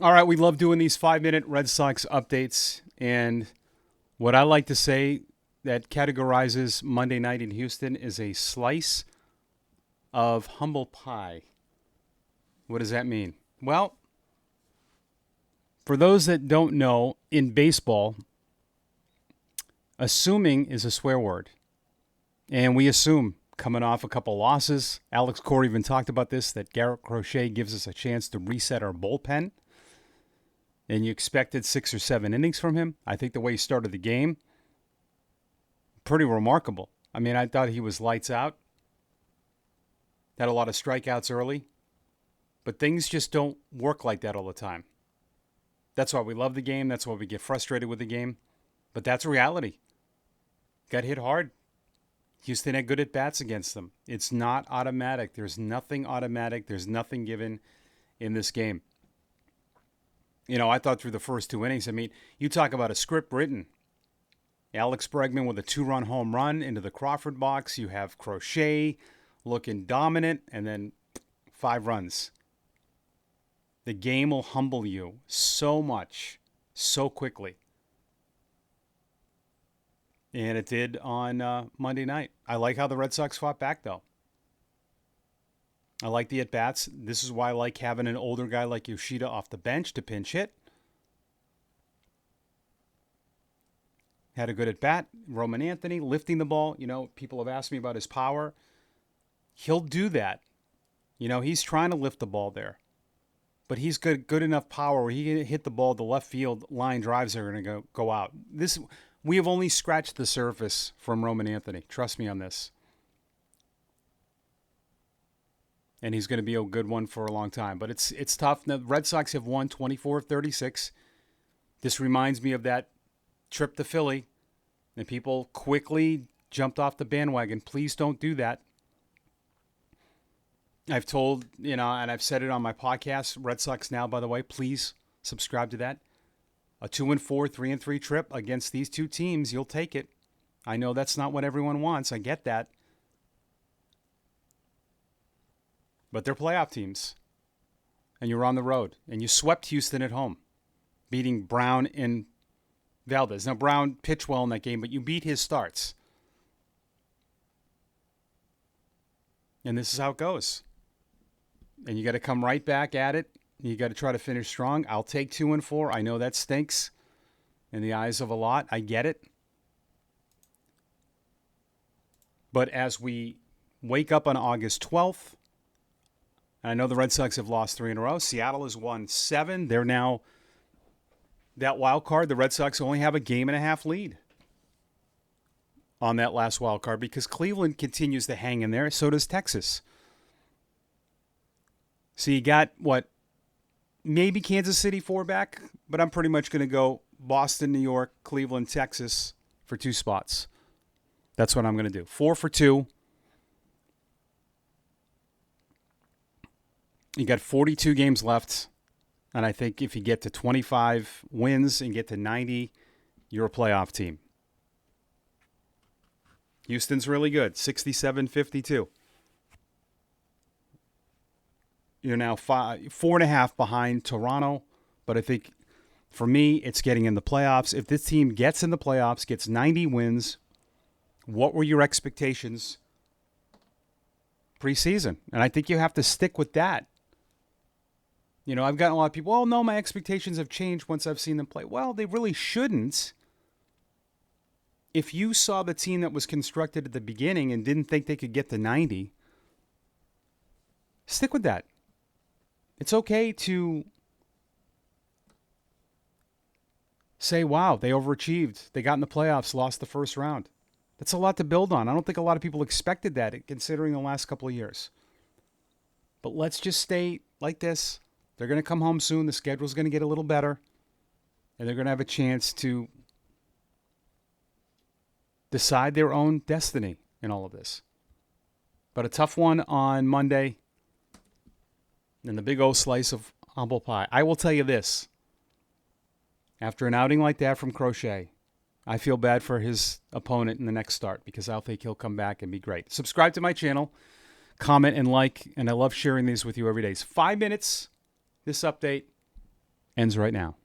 All right, we love doing these 5-minute Red Sox updates. And what I like to say that categorizes Monday night in Houston is a slice of humble pie. What does that mean? Well, for those that don't know, in baseball, assuming is a swear word. And we assume coming off a couple losses. Alex Cora even talked about this, that Garrett Crochet gives us a chance to reset our bullpen. And you expected 6 or 7 innings from him. I think the way he started the game, pretty remarkable. I mean, I thought he was lights out. Had a lot of strikeouts early. But things just don't work like that all the time. That's why we love the game. That's why we get frustrated with the game. But that's reality. Got hit hard. Houston had good at-bats against them. It's not automatic. There's nothing automatic. There's nothing given in this game. You know, I thought through the first 2 innings, I mean, you talk about a script written. Alex Bregman with a 2-run home run into the Crawford box. You have Crochet looking dominant, and then 5 runs. The game will humble you so much, so quickly. And it did on Monday night. I like how the Red Sox fought back, though. I like the at-bats. This is why I like having an older guy like Yoshida off the bench to pinch hit. Had a good at-bat. Roman Anthony lifting the ball. You know, people have asked me about his power. He'll do that. You know, he's trying to lift the ball there. But he's good enough power where he can hit the ball. The left field line drives are going to go out. We have only scratched the surface from Roman Anthony. Trust me on this. And he's going to be a good one for a long time. But it's tough. The Red Sox have won 24 of 36. This reminds me of that trip to Philly. And people quickly jumped off the bandwagon. Please don't do that. I've told, and I've said it on my podcast, Red Sox Now, by the way, please subscribe to that. A 2-4, 3-3 trip against these two teams, you'll take it. I know that's not what everyone wants. I get that. But they're playoff teams. And you're on the road. And you swept Houston at home, beating Brown and Valdez. Now, Brown pitched well in that game, but you beat his starts. And this is how it goes. And you got to come right back at it. You got to try to finish strong. I'll take 2-4. I know that stinks in the eyes of a lot. I get it. But as we wake up on August 12th, and I know the Red Sox have lost 3 in a row. Seattle has won 7. They're now that wild card. The Red Sox only have a 1.5 lead on that last wild card because Cleveland continues to hang in there. So does Texas. So you got, maybe Kansas City 4 back, but I'm pretty much going to go Boston, New York, Cleveland, Texas for 2 spots. That's what I'm going to do. 4 for 2. You got 42 games left, and I think if you get to 25 wins and get to 90, you're a playoff team. Houston's really good, 67-52. You're now 4.5 behind Toronto, but I think for me, it's getting in the playoffs. If this team gets in the playoffs, gets 90 wins, what were your expectations preseason? And I think you have to stick with that. You know, I've gotten a lot of people, oh, no, my expectations have changed once I've seen them play. Well, they really shouldn't. If you saw the team that was constructed at the beginning and didn't think they could get to 90, stick with that. It's okay to say, wow, they overachieved. They got in the playoffs, lost the first round. That's a lot to build on. I don't think a lot of people expected that considering the last couple of years. But let's just stay like this. They're going to come home soon. The schedule's going to get a little better. And they're going to have a chance to decide their own destiny in all of this. But a tough one on Monday. And the big old slice of humble pie. I will tell you this. After an outing like that from Crochet, I feel bad for his opponent in the next start because I think he'll come back and be great. Subscribe to my channel, comment and like, and I love sharing these with you every day. It's 5 minutes, this update. ends right now.